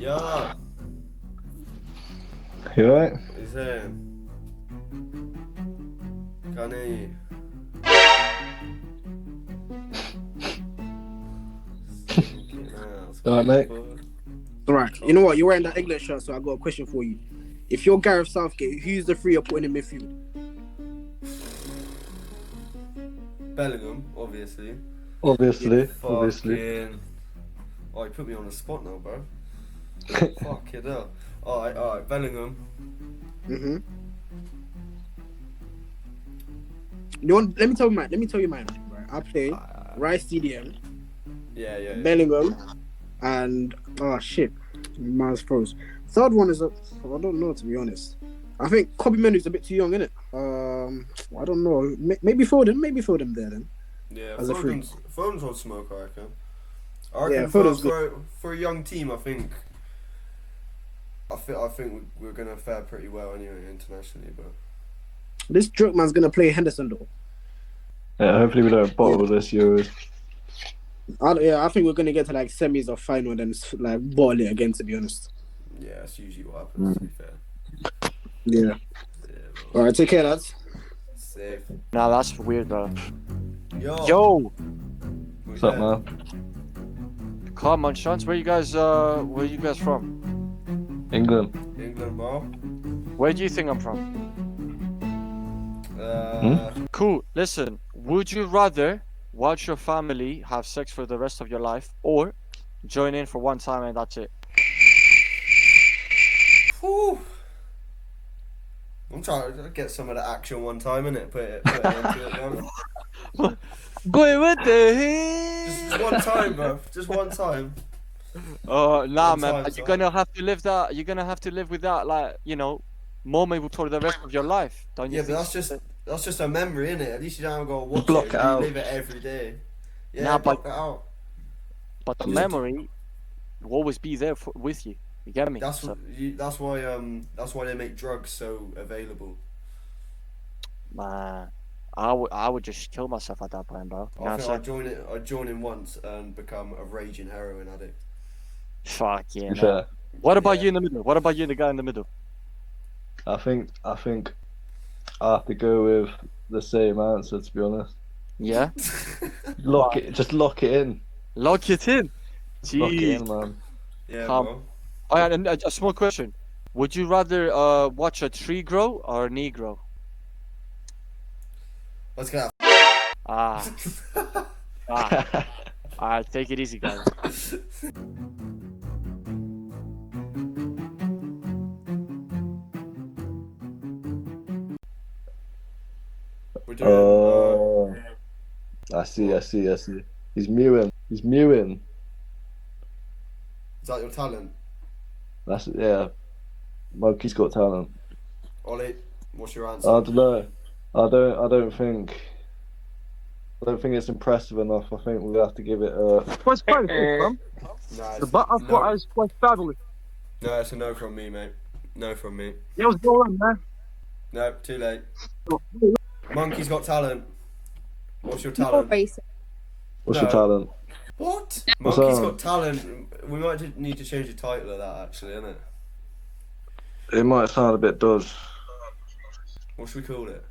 Yeah, You alright? he's here. Can't hear you. Stinking ass. Alright, mate. Alright, you know what? You're wearing that England shirt, so I got a question for you. If you're Gareth Southgate, who's the three you're putting in midfield? Bellingham, obviously. Obviously. Fucking. Oh, you put me on the spot now, bro. Fuck it up. Alright, Bellingham. Mm-hmm. Let me tell you mine. Right, I play Rice CDM, Yeah. Bellingham, and oh shit, Miles froze. Third one is I don't know, to be honest. I think Kobe Menu's a bit too young, innit? I don't know. Maybe Foden there then. Yeah, As a free. Foden's on smoke, I reckon. Yeah, Foden's for a young team, I think we're gonna fare pretty well anyway internationally, but This jerk man's gonna play Henderson though. Yeah, hopefully we don't bottle this Euros. I think we're gonna get to like semis or final, and then like bottle it again. To be honest. yeah, that's usually what happens. To be fair. Yeah. Yeah, bro. All right, take care, lads. Safe. Nah, that's weird, bro. Yo. Yo, What's up, man? come on, Shans. Where you guys from? England. England, bro. Where do you think I'm from? Cool. Listen, would you rather watch your family have sex for the rest of your life, or join in for one time and that's it? Whew. I'm trying to get some of the action one time, innit? Put it into it, man. Boy, what the hell? Just one time, bro. Just one time. Nah, One man. time, You're son. gonna have to live that. You're gonna have to live with that, like, moment for the rest of your life. Don't you? Yeah, but think? that's just a memory, innit? At least you don't have to go watch Block it. it out. You live it every day. Yeah, Nah, block but- it out. But the Just- memory will always be there with you. You get me? That's So, that's why they make drugs so available. man, I would just kill myself at that point, bro. You know I what think I'm saying? I'd join in once and become a raging heroin addict. Fuck yeah. To be Man. fair, What about Yeah. you in the middle? What about you, the guy in the middle? I think I have to go with the same answer. To be honest, Yeah. just lock it in. Lock it in. Lock it Jeez. in, man. Yeah, Calm. bro. Oh, yeah, and a small question. Would you rather watch a tree grow or a knee grow? Let's go. Ah. Alright, take it easy, guys. We're doing. Oh, I see. He's mewing. Is that your talent, That's yeah. Monkey's got talent. Ollie? What's your answer? I don't know. I don't think it's impressive enough. I think we'll have to give it a. Quite fabulous, man. Nah, The butterfly is quite fabulous. no, it's a no from me, mate. No from me. Yeah, what's going on, man? No, too late. Monkey's got talent. What's your You're talent? racist. What's No. your talent? What? What's Monkey's that? got talent. We might need to change the title of that, actually, innit? It might sound a bit dodge. What should we call it?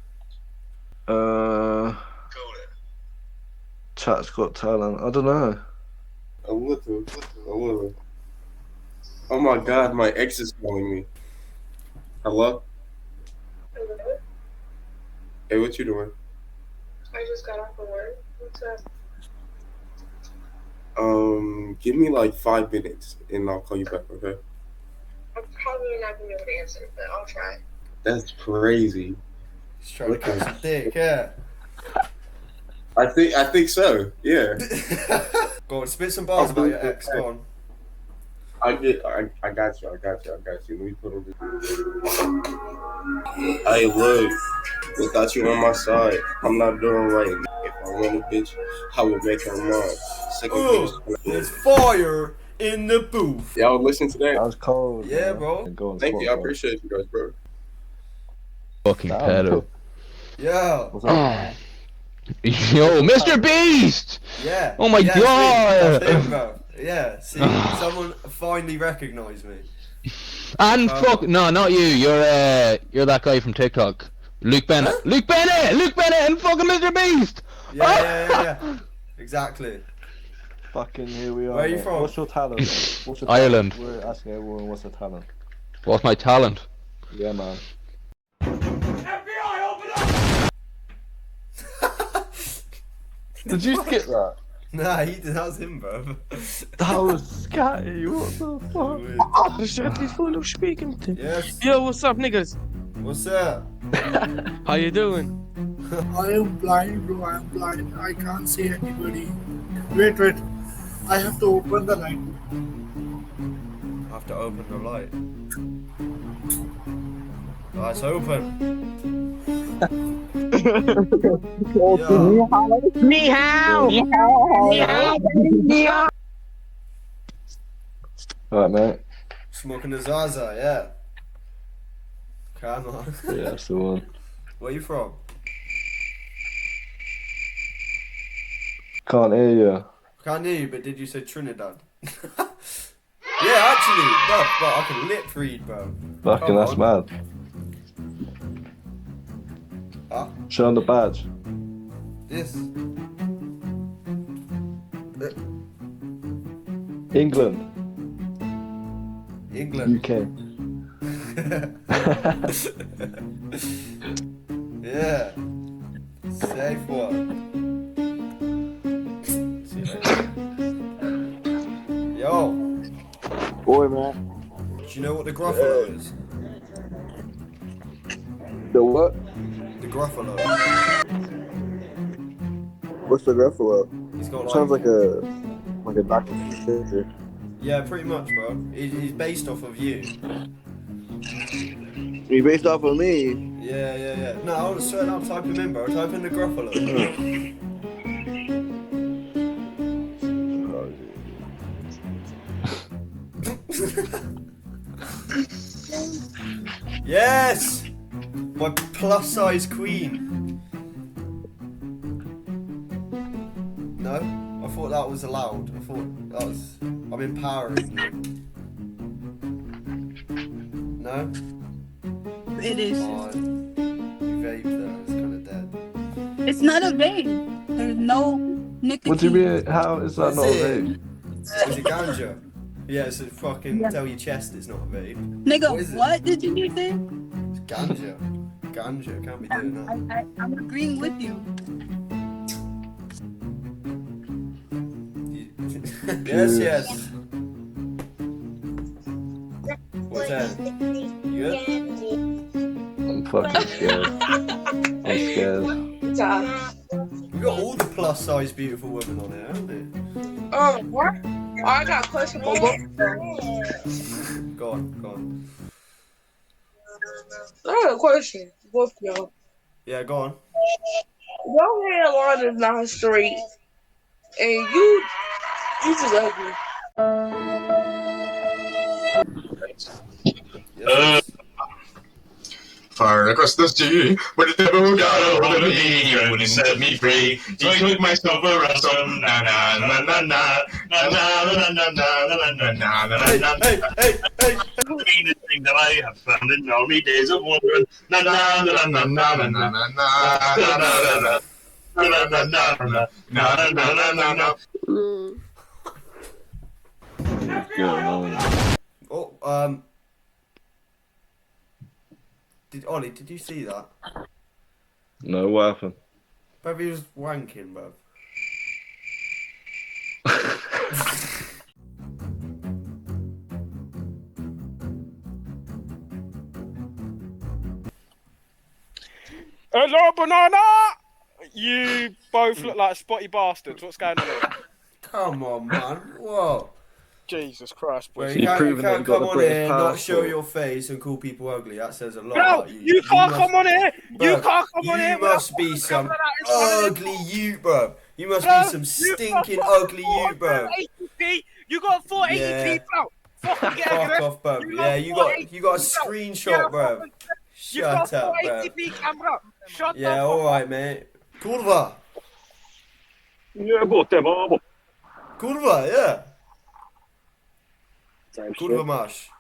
Chat's got talent. I don't know. A little. Oh my god, my ex is calling me. Hello? Hey, what you doing? I just got off of work. What's up? Give me like 5 minutes and I'll call you back, okay? I'm probably not gonna be able to answer, but I'll try. That's crazy. He's trying to catch some dick, yeah. I think so, yeah. Go on, spit some bars about your ex, go on. I got you. Let me put on Hey, look, without you on my side, I'm not doing right. If I want a bitch, I would make her mine. Second bitch. There's fire in the booth. Y'all listen to That that? was cold. Yeah, man. bro. Go on, Thank you, I Spotify. appreciate you guys, bro. Fucking Damn. pedo. Yeah, What's up? Yo, Mr. Beast! yeah. Oh my yeah, God. That's him, bro. Yeah, see, someone finally recognised me. And fuck, no, not you. You're that guy from TikTok, Luke Bennett. Huh? Luke Bennett, and fucking Mr. Beast. Yeah. Exactly. Fucking here we are. Where are you mate. from? What's your talent? What's your Ireland. Talent? We're asking everyone what's their talent. What's my talent? Yeah, man. Did you skip that? Nah, that was him, bro. That was scatty. What the fuck? The shit is full of speaking to. Yes. Yo, what's up, niggas? What's up? How you doing? I am blind, bro. I am blind. I can't see anybody. Wait. I have to open the light. I have to open the light. Oh, it's open. Yeah. Alright, mate. Smoking a Zaza, yeah. Come on. Yeah, that's the one. Where you from? Can't hear you. Can't hear you, but did you say Trinidad? Yeah, actually, bro, I can lip read, bro. Fucking, Come that's on. mad. Ah, Show on the badge. this. England. England. UK. Yeah. Safe one. See you later. Yo, Boy, man. do you know what the Gruffalo is? The what? The Gruffalo. What's the Gruffalo? He's got like... Sounds like a doctor. Yeah, pretty much, bro. He's based off of you. He based off of me. Yeah. No, I was swear I'll type him in, bro. Type in the Gruffalo. Yes! My plus size queen. No? I thought that was allowed. I thought that was... I'm empowering you. No? It is. Oh, you vape there. It's kind of dead. It's not a vape. There's no nicotine. What do you mean? How is that not a vape? Is it ganja? Yeah, so fucking tell your chest it's not a vape. Nigga, What is it? what did you just say? It's ganja. Ganja, can't be doing that. I'm agreeing with you. Yes. What's that? You good? I'm fucking scared. I'm scared. We got all the plus size beautiful women on here, haven't What? I got a question for both. we? Go on. I got a question for both of y'all. Yeah, go on. Your hairline is not straight, and you just ugly. Yes. Far across the sea, where the devil got a hold of me, and wouldn't set me free. He took my silver ransom, na na na na na na na na na na na na na. Hey. The thing that I have found in all my days of wondering, na na na na na na na na na na. Oh, Ollie, did you see that? No, what happened? Bruv, he was wanking, bruv. Hello, banana! You both look like spotty bastards. What's going on here? Come on, man. Whoa. Jesus Christ, Well, boys. you You've can't, proven that come you've got the on British here, not show passport. your face and call people ugly. That says a lot No, about you. you can't come on here. You Bruv, can't come on here. You must be some ugly you, bro. You must be some stinking ugly you, bro. ATP. You got 480p, Yeah. bro. Fucking get out of Fuck here. off, bro. You Yeah, you got a 480p, screenshot, bro. You got Shut up, bro. 480p camera. Shut Yeah, the fuck alright, mate. Kurva. Yeah, but Kurva, yeah. Type Kurwa shit. masz.